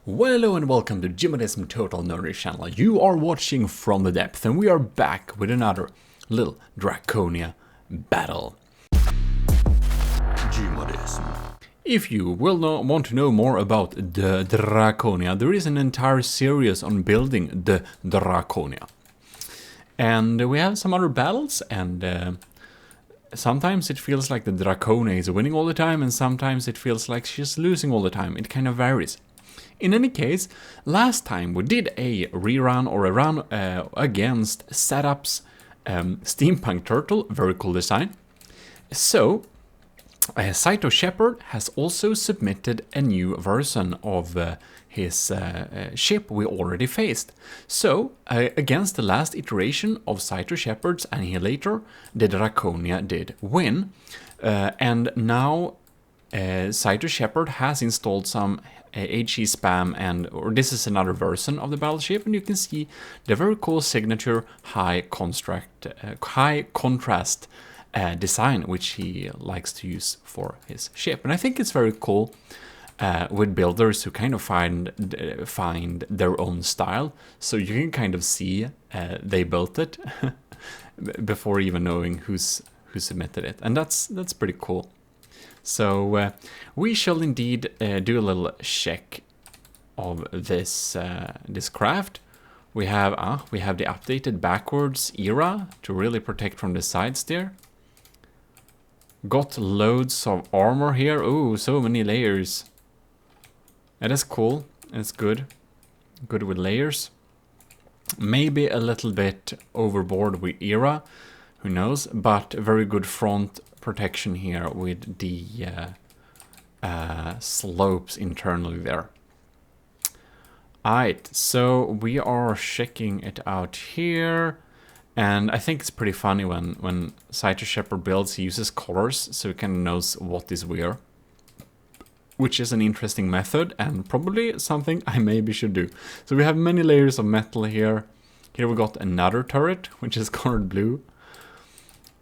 Well, hello and welcome to Gmodism Total Nerdy channel. You are watching From the Depth and we are back with another little Draconia battle. Gmodism. If you want to know more about the Draconia, there is an entire series on building the Draconia. And we have some other battles, and sometimes it feels like the Draconia is winning all the time, and sometimes it feels like she's losing all the time. It kind of varies. In any case, last time we did a rerun or a run against Setup's Steampunk Turtle, very cool design. So, Saito Shepherd has also submitted a new version of his ship we already faced. So, against the last iteration of Saito Shepherd's Annihilator, the Draconia did win. And now Saito Shepherd has installed some HE spam, or this is another version of the Battleship, and you can see the very cool signature high contrast design which he likes to use for his ship. And I think it's very cool with builders who kind of find their own style, so you can kind of see they built it before even knowing who submitted it, and that's pretty cool. So we shall indeed do a little check of this this craft. We have the updated backwards era to really protect from the sides there. Got loads of armor here. Oh, so many layers. That is cool. It's good. Good with layers. Maybe a little bit overboard with era. Who knows? But very good front protection here with the slopes internally there. Alright, so we are checking it out here, and I think it's pretty funny when Saito Shepherd builds, he uses colors so he kind of knows what is where, which is an interesting method and probably something I maybe should do. So we have many layers of metal here. Here we got another turret which is colored blue.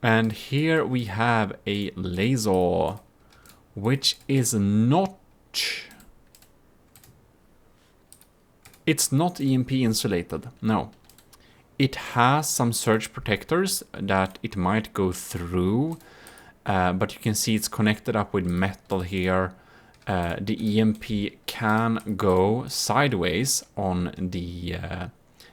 And here we have a laser, which is not... It's not EMP insulated, no. It has some surge protectors that it might go through, but you can see it's connected up with metal here. The EMP can go sideways on the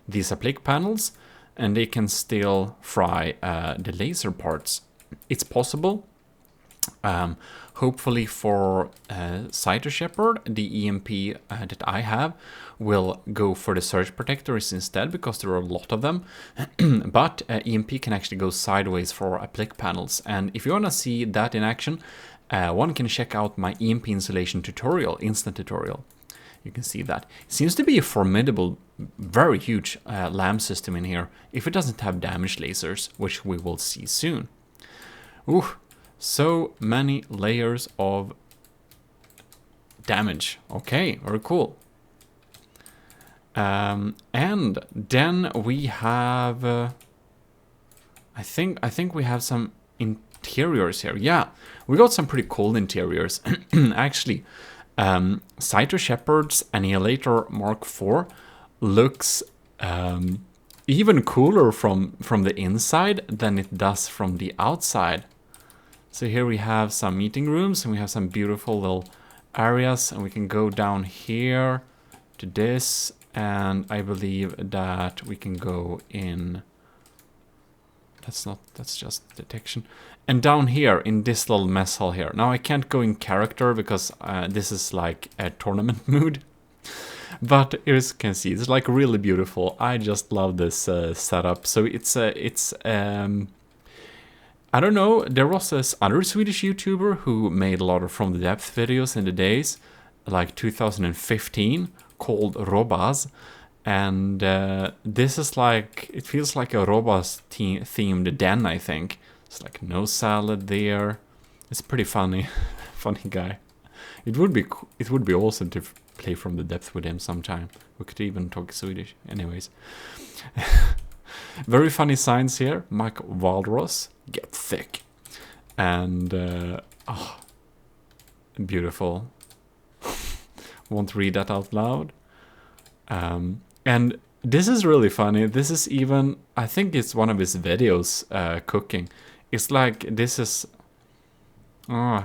these applique panels, and they can still fry the laser parts. It's possible. Hopefully for Saito Shepherd, the EMP that I have will go for the surge protectors instead, because there are a lot of them. But EMP can actually go sideways for applique panels. And if you want to see that in action, one can check out my EMP insulation tutorial, instant tutorial. You can see that. It seems to be a formidable, very huge LAM system in here, if it doesn't have damage lasers, which we will see soon. Ooh, so many layers of damage. Okay, very cool. And then we have... I think we have some interiors here. Yeah, we got some pretty cool interiors. Actually, Saito Shepherd's Annihilator MK4 looks even cooler from the inside than it does from the outside. So here we have some meeting rooms, and we have some beautiful little areas, and we can go down here to this, and I believe that we can go in... That's just detection. And down here in this little mess hall here. Now I can't go in character because this is like a tournament mood. But as you can see, it's like really beautiful. I just love this setup. So it's I don't know, there was this other Swedish YouTuber who made a lot of From the Depth videos in the days, like 2015, called Robaz. And this is like, it feels like a Robaz themed den, I think. It's like no salad there. It's pretty funny, funny guy. It would be awesome to play From the Depth with him sometime. We could even talk Swedish, anyways. Very funny signs here. Mike Waldros, get thick. And oh, beautiful. Won't read that out loud. And this is really funny. This is even, I think it's one of his videos cooking. It's like, this is, oh,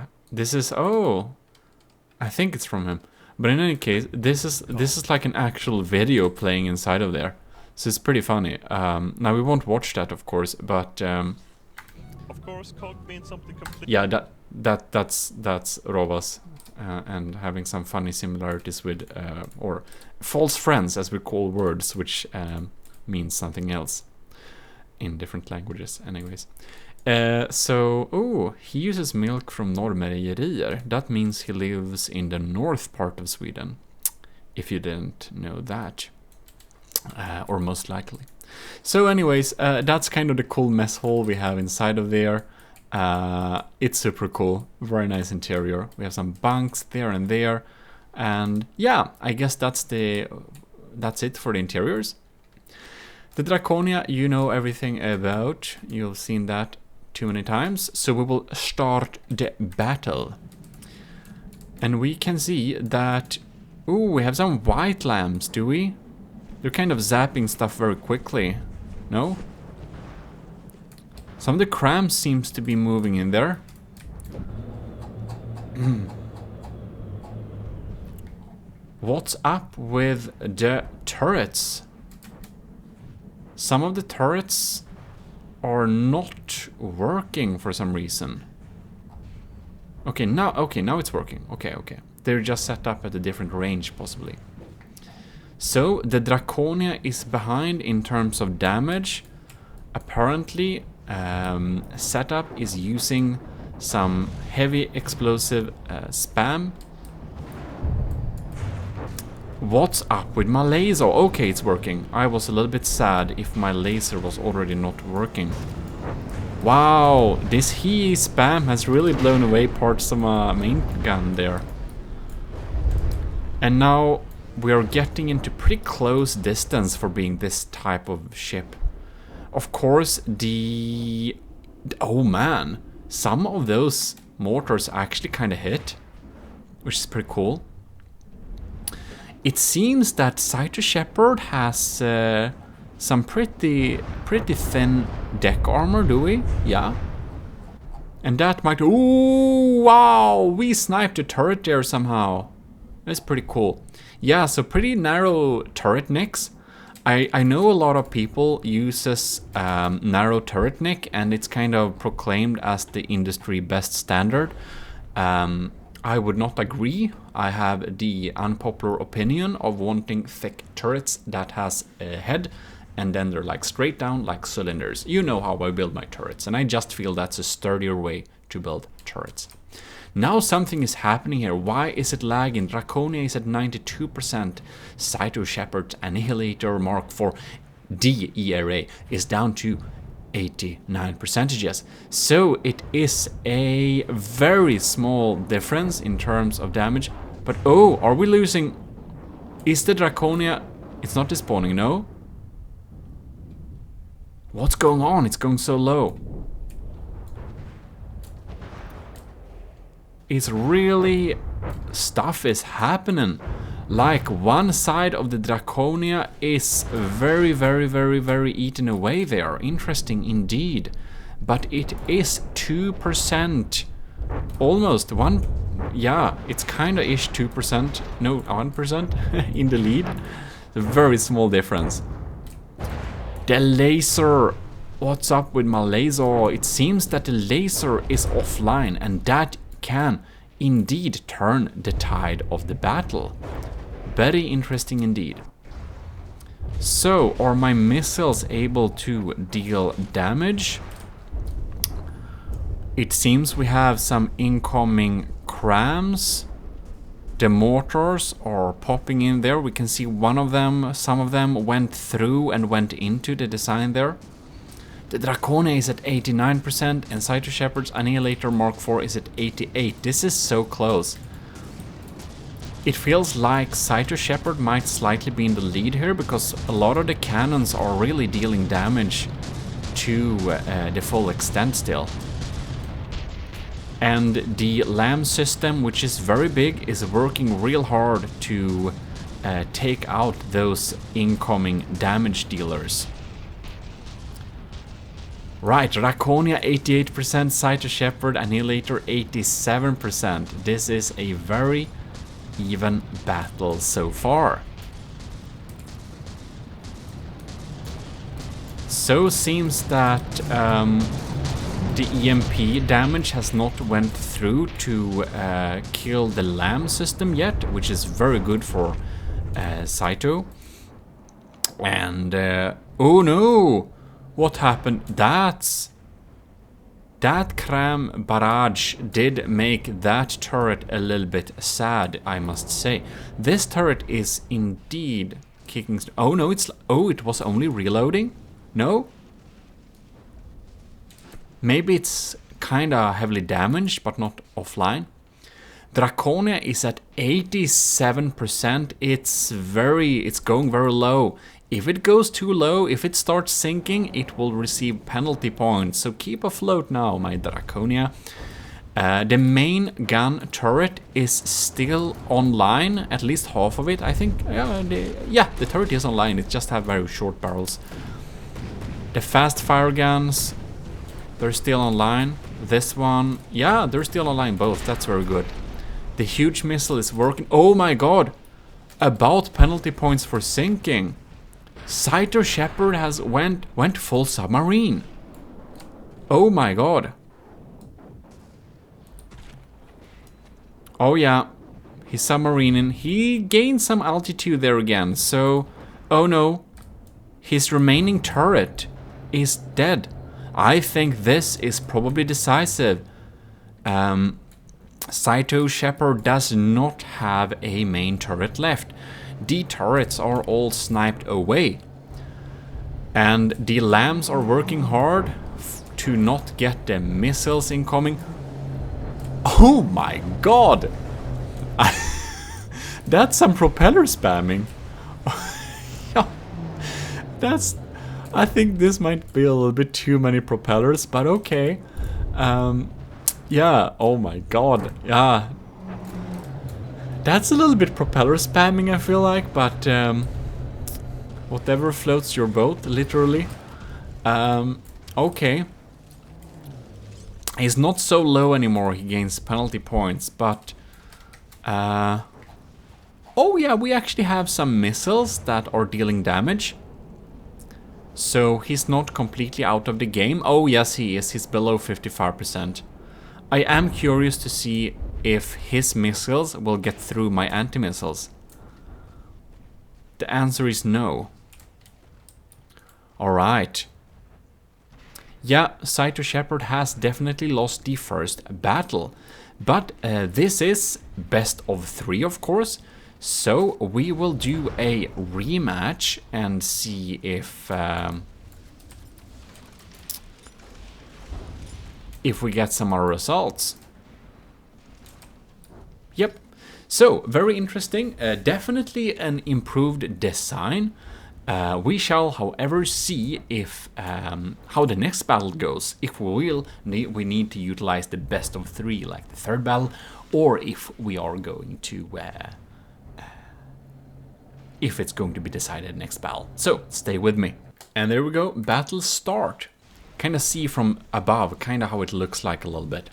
I think it's from him. But in any case, this is like an actual video playing inside of there. So it's pretty funny. Now we won't watch that, of course, but of course, cog means something completely. yeah, that's Rovas, and having some funny similarities with or false friends, as we call words, which means something else in different languages. Anyways, so he uses milk from Norrmejerier. That means he lives in the north part of Sweden. If you didn't know that, or most likely. So anyways, that's kind of the cool mess hall we have inside of there. It's super cool, very nice interior. We have some bunks there and there, and yeah, I guess that's it for the interiors. The Draconia, you know everything about. You've seen that too many times. So we will start the battle, and we can see that. Ooh, we have some white lamps, do we? They're kind of zapping stuff very quickly. No? Some of the crams seems to be moving in there. What's up with the turrets? Some of the turrets are not working for some reason. Okay, now it's working. Okay. They're just set up at a different range, possibly. So the Draconia is behind in terms of damage. Apparently, setup is using some heavy explosive spam. What's up with my laser? Okay, it's working. I was a little bit sad if my laser was already not working. Wow, this HE spam has really blown away parts of my main gun there. And now we are getting into pretty close distance for being this type of ship. Of course, oh man, some of those mortars actually kind of hit, which is pretty cool. It seems that Saito Shepherd has some pretty thin deck armor, do we? Yeah. And that might... Ooh, wow! We sniped a turret there somehow. That's pretty cool. Yeah, so pretty narrow turret necks. I know a lot of people uses narrow turret neck, and it's kind of proclaimed as the industry best standard. I would not agree. I have the unpopular opinion of wanting thick turrets that has a head, and then they're like straight down like cylinders. You know how I build my turrets, and I just feel that's a sturdier way to build turrets. Now something is happening here. Why is it lagging? Draconia is at 92%. Saito Shepherd's Annihilator MK4 DERA is down to 89%. So it is a very small difference in terms of damage. But oh, are we losing? Is the Draconia... It's not despawning, no? What's going on? It's going so low. It's really... Stuff is happening. Like one side of the Draconia is very eaten away there. Interesting indeed. But it is 2%. Almost one... Yeah, it's kinda ish 2%. No, 1% in the lead. A very small difference. The laser. What's up with my laser? It seems that the laser is offline, and that can indeed turn the tide of the battle. Very interesting indeed. So, are my missiles able to deal damage? It seems we have some incoming crams. The mortars are popping in there. We can see one of them, some of them went through and went into the design there. The Draconia is at 89% and Saito Shepherd's Annihilator MK4 is at 88%. This is so close. It feels like Saito Shepherd might slightly be in the lead here because a lot of the cannons are really dealing damage to the full extent still. And the LAM system, which is very big, is working real hard to take out those incoming damage dealers. Right, Draconia 88%, Saito Shepherd, Annihilator 87%. This is a very even battle so far. So seems that the EMP damage has not went through to kill the LAM system yet, which is very good for Saito. And oh no! What happened? That Kram barrage did make that turret a little bit sad, I must say. This turret is indeed kicking. Oh no, it was only reloading? No? Maybe it's kinda heavily damaged, but not offline. Draconia is at 87%. It's going very low. If it goes too low, if it starts sinking, it will receive penalty points. So keep afloat now, my Draconia. The main gun turret is still online, at least half of it, I think. Yeah, the turret is online. It just have very short barrels. The fast fire guns, they're still online. This one, yeah, they're still online both. That's very good. The huge missile is working. Oh my god! About penalty points for sinking. Saito Shepherd has went full submarine. Oh my god. Oh yeah, he's submarining. He gained some altitude there again, so... Oh no. His remaining turret is dead. I think this is probably decisive. Saito Shepherd does not have a main turret left. The turrets are all sniped away. And the lambs are working hard to not get the missiles incoming. Oh my god! That's some propeller spamming. Yeah, that's... I think this might be a little bit too many propellers, but okay. Yeah, oh my god, yeah. That's a little bit propeller spamming, I feel like, but whatever floats your boat, literally. Okay. He's not so low anymore, he gains penalty points, but... oh yeah, we actually have some missiles that are dealing damage. So he's not completely out of the game. Oh yes, he is. He's below 55%. I am curious to see if his missiles will get through my anti-missiles. The answer is no. Alright. Yeah, Saito Shepherd has definitely lost the first battle. But this is best of 3, of course. So we will do a rematch and see if we get some more results. Yep. So very interesting. Definitely an improved design. We shall, however, see if how the next battle goes. If we need to utilize the best of 3, like the third battle, or if we are going to if it's going to be decided next battle. So stay with me. And there we go, battle start. Kind of see from above, kind of how it looks like a little bit.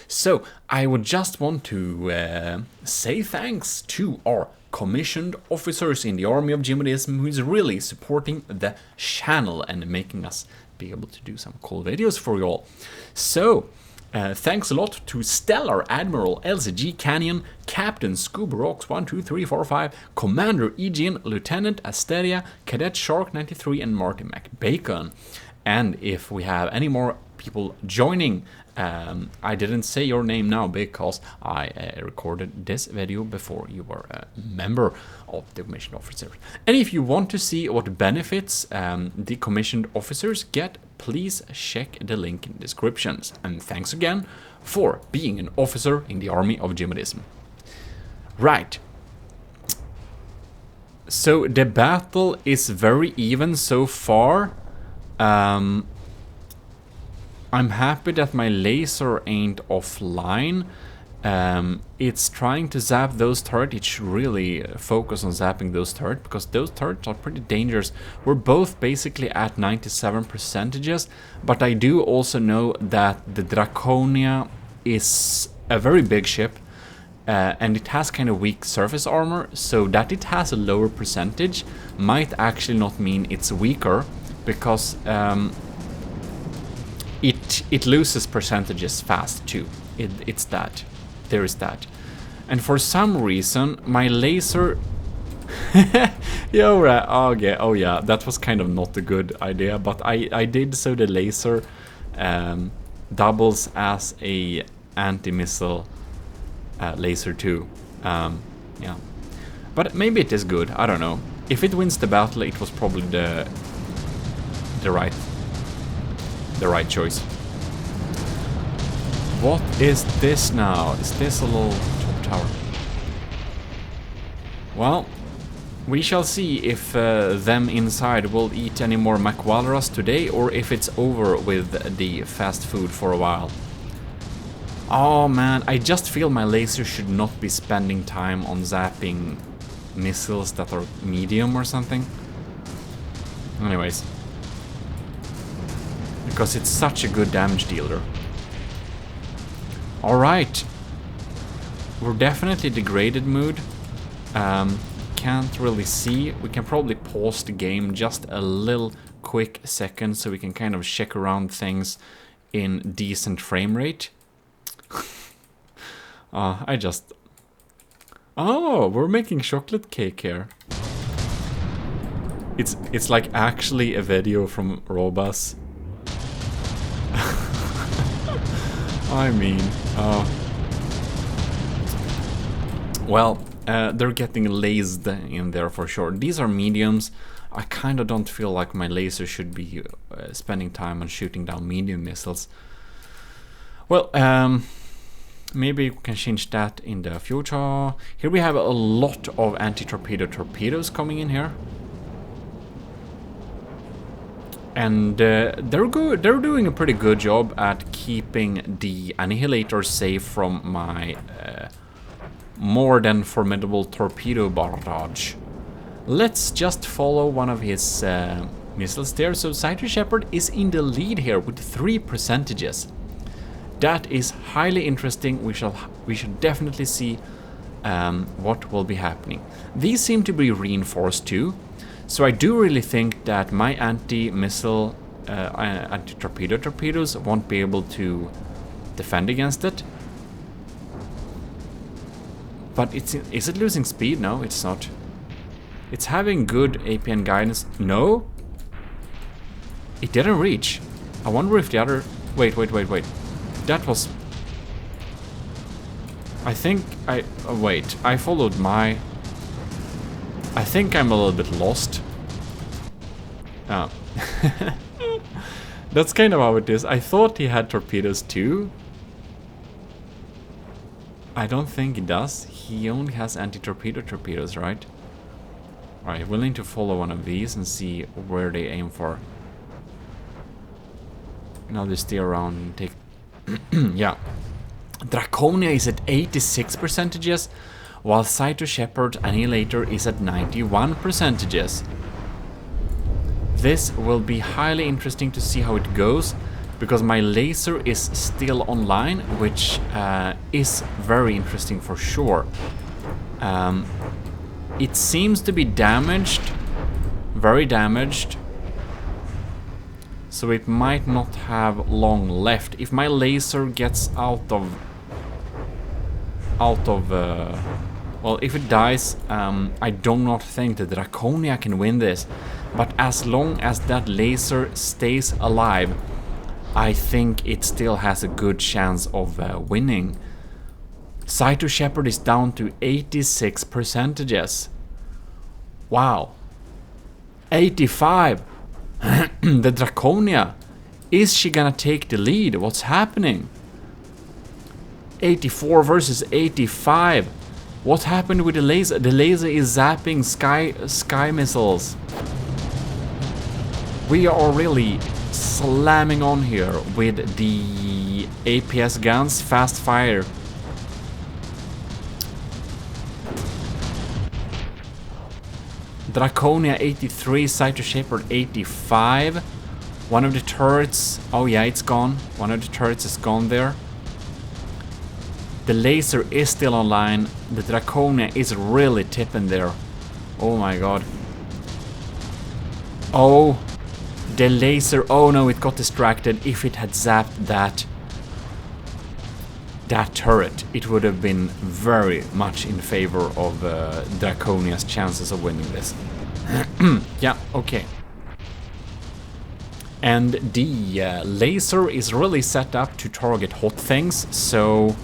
So I would just want to say thanks to our commissioned officers in the army of GMODism, who is really supporting the channel and making us be able to do some cool videos for you all. So thanks a lot to Stellar Admiral LCG Canyon, Captain Scuba Rocks 12345, Commander Aegean, Lieutenant Asteria, Cadet Shark 93, and Martin McBacon. And if we have any more people joining, I didn't say your name now because I recorded this video before you were a member of the commissioned officers. And if you want to see what benefits the commissioned officers get, please check the link in the descriptions. And thanks again for being an officer in the army of GMODism. Right. So the battle is very even so far. I'm happy that my laser ain't offline. it's trying to zap those turrets. It should really focus on zapping those turrets, because those turrets are pretty dangerous. We're both basically at 97%, but I do also know that the Draconia is a very big ship, and it has kind of weak surface armor, so that it has a lower percentage might actually not mean it's weaker, because it loses percentages fast too. It's that. There is that. And for some reason, my laser... oh yeah, that was kind of not a good idea, but I did so the laser doubles as a anti-missile laser too. Yeah. But maybe it is good, I don't know. If it wins the battle, it was probably the right choice. What is this now? Is this a little top tower? Well, we shall see if them inside will eat any more McWalrus today, or if it's over with the fast food for a while. Oh man, I just feel my laser should not be spending time on zapping missiles that are medium or something. Anyways. Because it's such a good damage dealer. Alright. We're definitely degraded mood. Can't really see. We can probably pause the game just a little quick second so we can kind of check around things in decent frame rate. Oh, we're making chocolate cake here. It's like actually a video from Robus. I mean, well, they're getting lased in there for sure. These are mediums. I kind of don't feel like my laser should be spending time on shooting down medium missiles. Well, maybe we can change that in the future. Here we have a lot of anti-torpedo torpedoes coming in here. And they're doing a pretty good job at keeping the Annihilator safe from my more than formidable torpedo barrage. Let's just follow one of his missiles there. So Saito Shepherd is in the lead here with 3%. That is highly interesting. We should definitely see what will be happening. These seem to be reinforced too. So I do really think that my anti-missile, anti-torpedo torpedoes won't be able to defend against it. But is it losing speed? No, it's not. It's having good APN guidance. No? It didn't reach. I wonder if the other... Wait. That was... I think I... wait, I followed my... I think I'm a little bit lost. Oh. That's kind of how it is. I thought he had torpedoes too. I don't think he does. He only has anti-torpedo torpedoes, right? Alright, willing to follow one of these and see where they aim for. Now they steer around and take... yeah. Draconia is at 86%, while Saito Shepherd Annihilator is at 91%. This will be highly interesting to see how it goes, because my laser is still online, which is very interesting for sure. It seems to be damaged, very damaged, so it might not have long left. If my laser gets out of well, if it dies, I do not think the Draconia can win this. But as long as that laser stays alive, I think it still has a good chance of winning. Saito Shepherd is down to 86%. Wow. 85. The Draconia. Is she gonna take the lead? What's happening? 84 versus 85. What happened with the laser? The laser is zapping sky missiles. We are really slamming on here with the APS guns, fast fire. Draconia 83, Saito Shepherd 85. One of the turrets, oh yeah, it's gone. One of the turrets is gone there. The laser is still online. The Draconia is really tipping there. Oh my god. Oh, the laser, oh no, it got distracted. If it had zapped that turret, it would have been very much in favor of Draconia's chances of winning this. Yeah, okay. And the laser is really set up to target hot things, so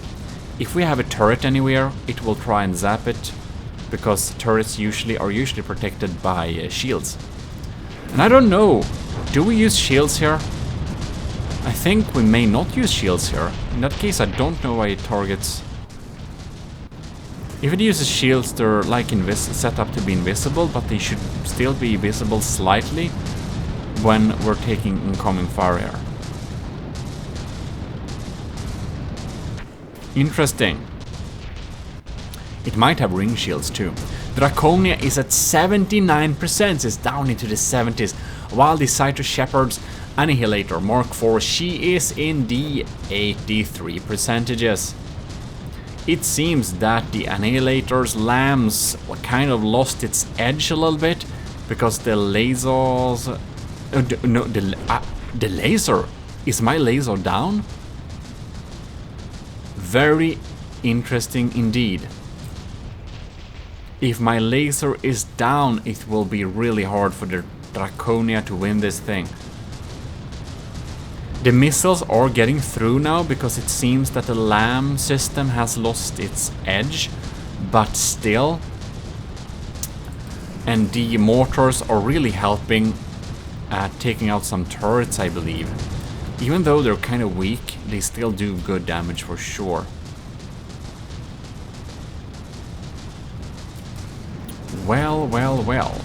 if we have a turret anywhere, it will try and zap it, because turrets are usually protected by shields. And I don't know, do we use shields here? I think we may not use shields here. In that case, I don't know why it targets. If it uses shields, they're like set up to be invisible, but they should still be visible slightly when we're taking incoming fire here. Interesting. It might have ring shields too. Draconia is at 79%, it's down into the 70s, while the Saito Shepherd's Annihilator MK4, she is in the 83%. It seems that the Annihilator's lambs kind of lost its edge a little bit, because the lasers... the laser! Is my laser down? Very interesting indeed. If my laser is down, it will be really hard for the Draconia to win this thing. The missiles are getting through now, because it seems that the LAM system has lost its edge, but still. And the mortars are really helping at taking out some turrets, I believe. Even though they're kind of weak, they still do good damage for sure. Well, well, well.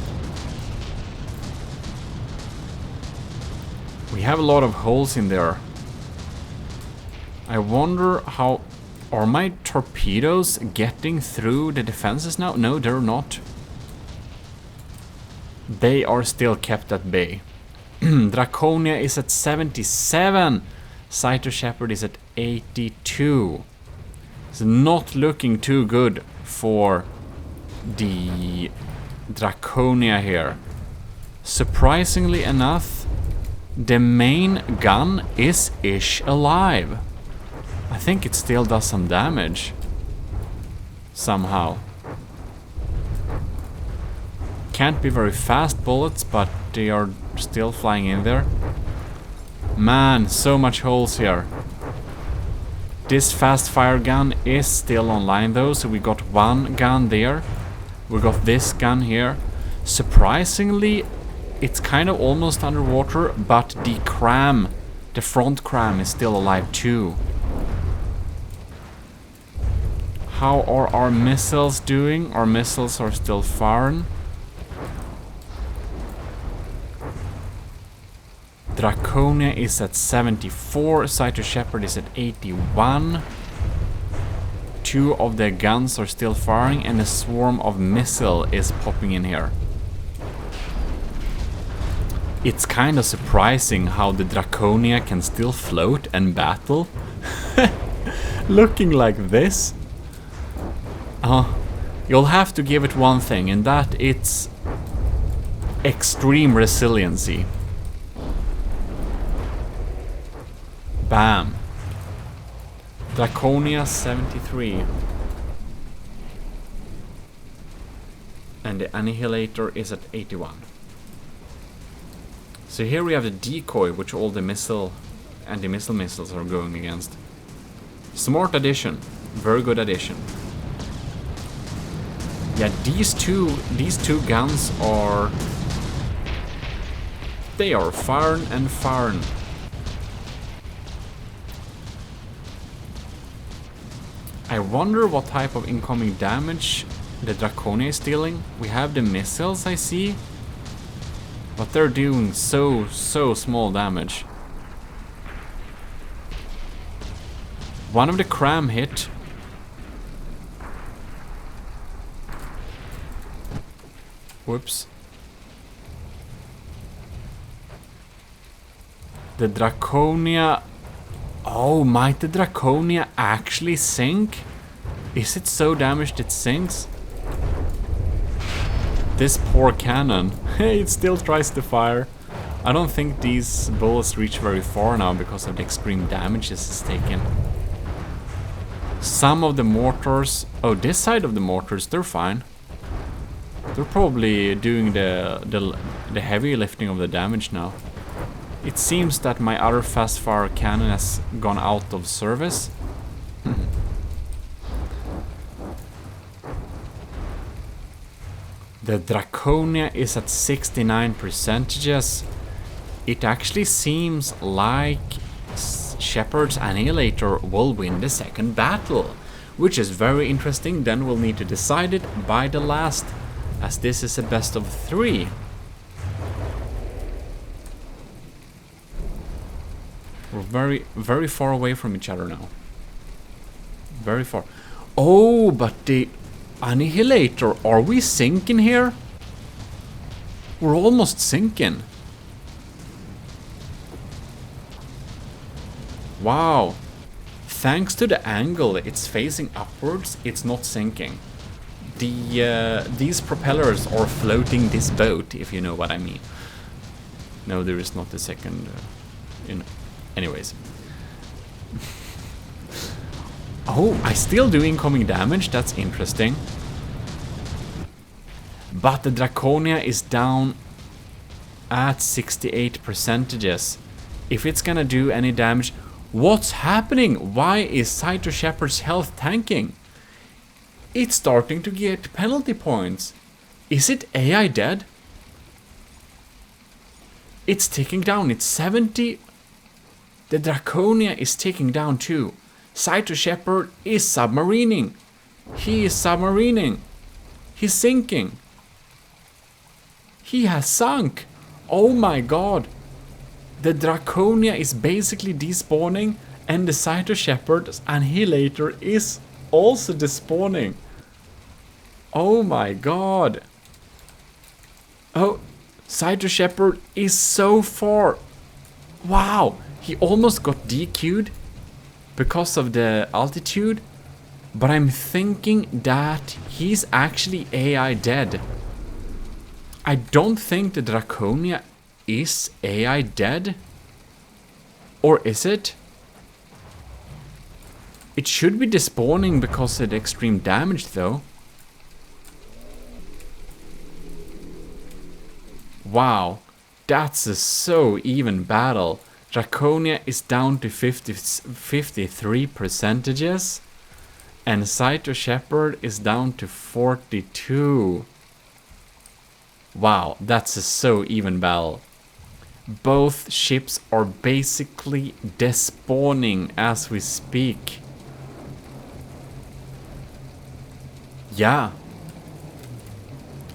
We have a lot of holes in there. I wonder how... Are my torpedoes getting through the defenses now? No, they're not. They are still kept at bay. Draconia is at 77. Saito Shepherd is at 82. It's not looking too good for the Draconia here. Surprisingly enough, the main gun is alive. I think it still does some damage. Somehow. Can't be very fast bullets, but they are still flying in there. Man, so much holes here. This fast fire gun is still online though, so we got one gun there. We got this gun here. Surprisingly, it's kind of almost underwater, but the front cram is still alive too. How are our missiles doing? Our missiles are still firing. Draconia is at 74, Saito Shepherd is at 81. Two of their guns are still firing, and a swarm of missile is popping in here. It's kind of surprising how the Draconia can still float and battle. Looking like this. You'll have to give it one thing, and that it's extreme resiliency. Bam. Draconia 73. And the Annihilator is at 81. So here we have the decoy, which all the missile and the missiles are going against. Smart addition. Very good addition. Yeah, these two guns are... They are firing and firing. I wonder what type of incoming damage the Draconia is dealing. We have the missiles, I see. But they're doing so small damage. One of the cram hit. Whoops. The Draconia... Oh, might the Draconia actually sink? Is it so damaged it sinks? This poor cannon. It still tries to fire. I don't think these bullets reach very far now because of the extreme damage this is taken. Some of the mortars... Oh, this side of the mortars, they're fine. They're probably doing the heavy lifting of the damage now. It seems that my other fast fire cannon has gone out of service. The Draconia is at 69%. It actually seems like Shepherd's Annihilator will win the second battle, which is very interesting. Then we'll need to decide it by the last, as this is a best of 3. We're very far away from each other now. Very far. Oh, but the Annihilator, are we sinking here? We're almost sinking. Wow. Thanks to the angle it's facing upwards, it's not sinking. These propellers are floating this boat, if you know what I mean. No, there is not a second... Anyways. Oh, I still do incoming damage, that's interesting. But the Draconia is down at 68%. If it's gonna do any damage... What's happening? Why is Saito Shepherd's health tanking? It's starting to get penalty points. Is it AI dead? It's ticking down, it's 70... The Draconia is ticking down too. Saito Shepherd is submarining. He is submarining. He's sinking. He has sunk. Oh my god. The Draconia is basically despawning, and the Saito Shepherd's Annihilator is also despawning. Oh my god. Oh, Saito Shepherd is so far. Wow. He almost got DQ'd because of the altitude, but I'm thinking that he's actually AI dead. I don't think the Draconia is AI dead. Or is it? It should be despawning because of the extreme damage though. Wow, that's a so even battle. Draconia is down to 53%, and Saito Shepherd is down to 42. Wow, that's a so even battle. Both ships are basically despawning as we speak. Yeah.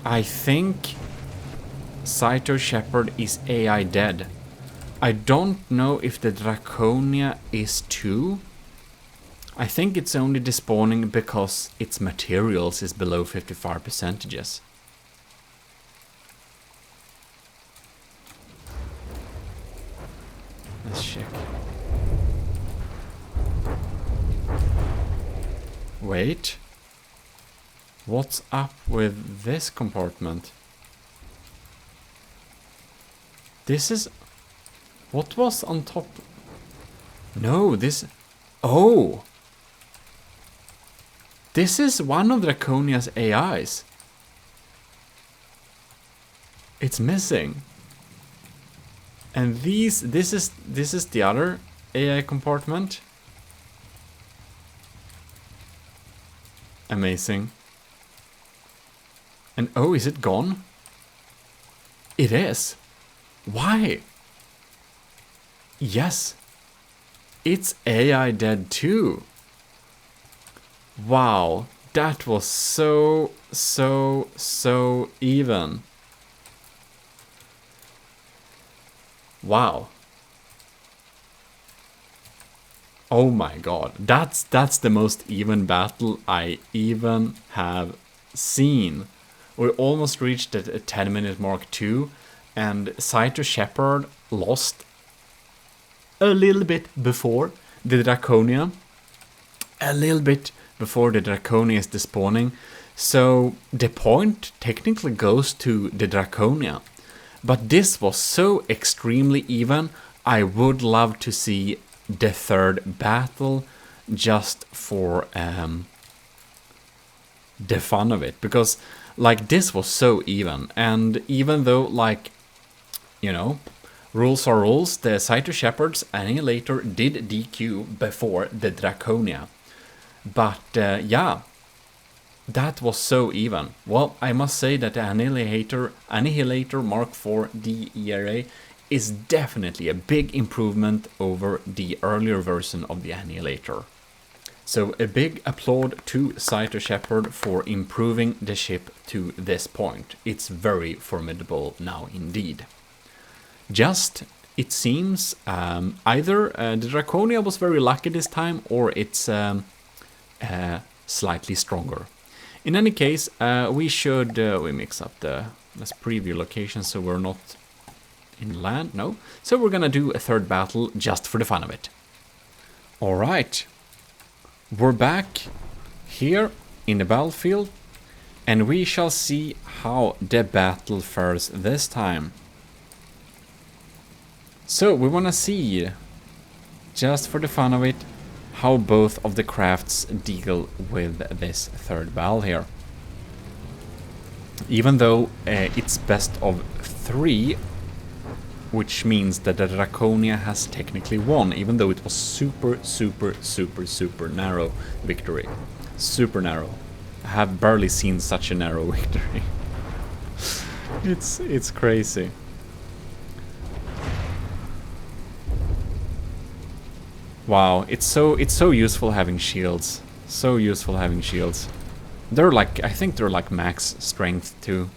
I think Saito Shepherd is AI dead. I don't know if the Draconia is too. I think it's only despawning because its materials is below 55%. Let's check. Wait. What's up with this compartment? This is... What was on top? No, this... Oh! This is one of Draconia's AIs. It's missing. And this is the other AI compartment. Amazing. And oh, is it gone? It is. Why? Yes. It's AI dead too. Wow. That was so even. Wow. Oh my god. That's the most even battle I even have seen. We almost reached the 10-minute mark too, and Saito Shepherd lost a little bit before the Draconia. A little bit before the Draconia is despawning. So the point technically goes to the Draconia. But this was so extremely even. I would love to see the third battle just for the fun of it. Because like this was so even. And even though like, you know, rules are rules, the Saito Shepherd's Annihilator did DQ before the Draconia. But yeah, that was so even. Well, I must say that the Annihilator Mark IV DERA is definitely a big improvement over the earlier version of the Annihilator. So a big applaud to Saito Shepherd for improving the ship to this point. It's very formidable now indeed. Just, it seems, either the Draconia was very lucky this time, or it's slightly stronger. In any case, we should, we mix up the, let's preview location so we're not in land, no. So we're gonna do a third battle just for the fun of it. Alright, we're back here in the battlefield, and we shall see how the battle fares this time. So we wanna see, just for the fun of it, how both of the crafts deal with this third battle here. Even though it's best of 3, which means that the Draconia has technically won, even though it was super narrow victory. Super narrow. I have barely seen such a narrow victory. It's crazy. Wow, it's so useful having shields. So useful having shields. They're like, I think they're like max strength too.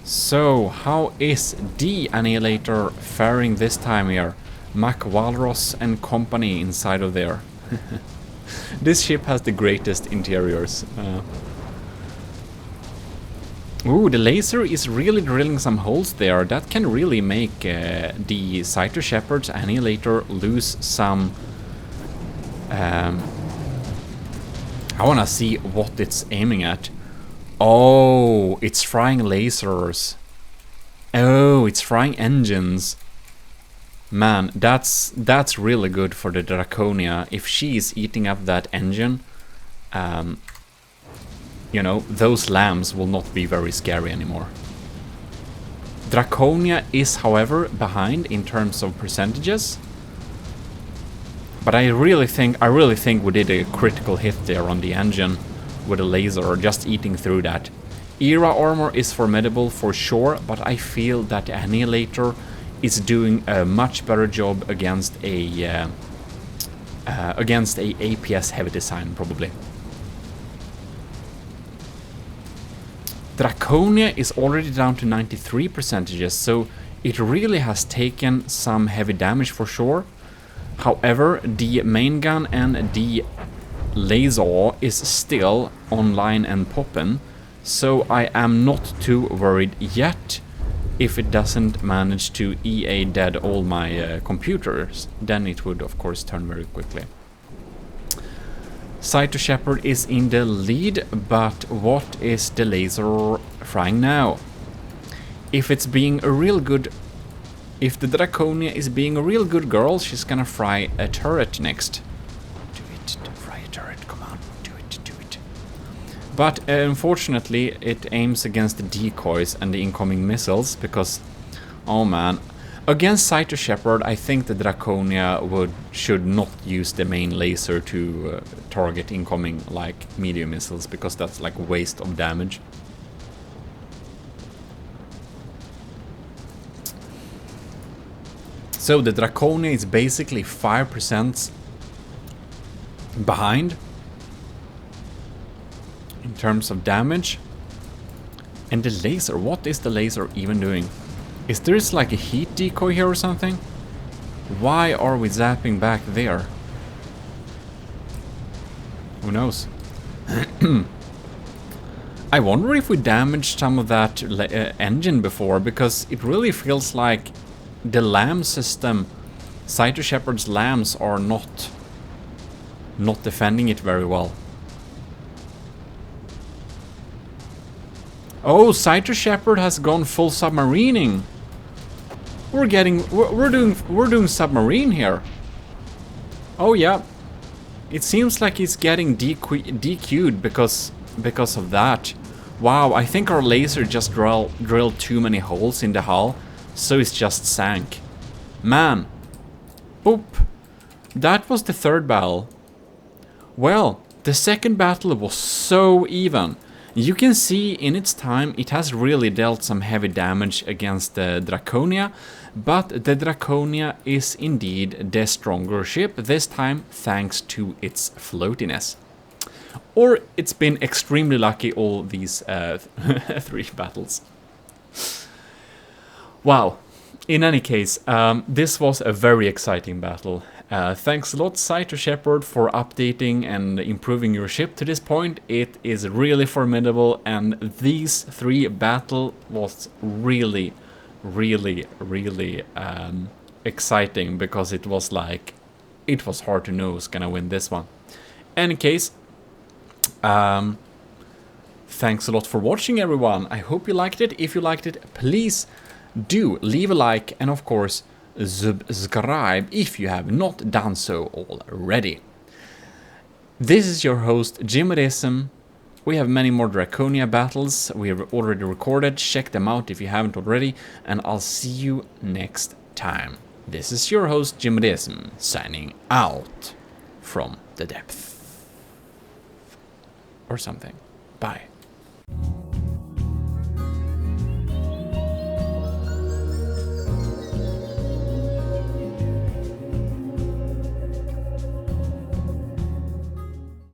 So, how is the Annihilator faring this time here? Mac Walrus and company inside of there. This ship has the greatest interiors. Ooh, the laser is really drilling some holes there. That can really make the Saito Shepherd's Annihilator lose some... I wanna see what it's aiming at. Oh, it's frying lasers. Oh, it's frying engines. Man, that's really good for the Draconia. If she is eating up that engine, you know, those lambs will not be very scary anymore. Draconia is, however, behind in terms of percentages. But I really think we did a critical hit there on the engine with a laser, just eating through that. Era armor is formidable for sure, but I feel that the Annihilator is doing a much better job against a APS heavy design probably. Draconia is already down to 93 percentages, so it really has taken some heavy damage for sure. However, the main gun and the laser is still online and poppin', so I am not too worried yet. If it doesn't manage to EA dead all my computers, then it would of course turn very quickly. Saito Shepherd is in the lead, but what is the laser frying now? If it's being a real good... If the Draconia is being a real good girl, she's gonna fry a turret next. Do it, fry a turret, come on, do it, do it. But unfortunately it aims against the decoys and the incoming missiles, because... Oh man. Against Saito Shepherd, I think the Draconia should not use the main laser to target incoming like medium missiles, because that's like a waste of damage. So the Draconia is basically 5% behind in terms of damage. And the laser, what is the laser even doing? Is there like a heat decoy here or something? Why are we zapping back there? Who knows? I wonder if we damaged some of that engine before, because it really feels like the lamb system, Saito Shepherd's lambs, are not defending it very well. Oh, Saito Shepherd has gone full submarining. We're doing submarine here. Oh yeah. It seems like it's getting DQ'd because of that. Wow, I think our laser just drilled too many holes in the hull, so it's just sank. Man. Boop. That was the third battle. Well, the second battle was so even. You can see in its time it has really dealt some heavy damage against the Draconia, but the Draconia is indeed the stronger ship, this time thanks to its floatiness. Or it's been extremely lucky all these 3 battles. Wow. In any case, this was a very exciting battle. Thanks a lot, Saito Shepherd, for updating and improving your ship to this point. It is really formidable, and these 3 battles was really exciting, because it was like, it was hard to know who's gonna win this one. Any case, thanks a lot for watching, everyone. I hope you liked it. If you liked it, please do leave a like, and of course subscribe if you have not done so already. This is your host, Gmodism. We have many more Draconia battles we have already recorded. Check them out if you haven't already, and I'll see you next time. This is your host, Gmodism, signing out from the depth. Or something. Bye.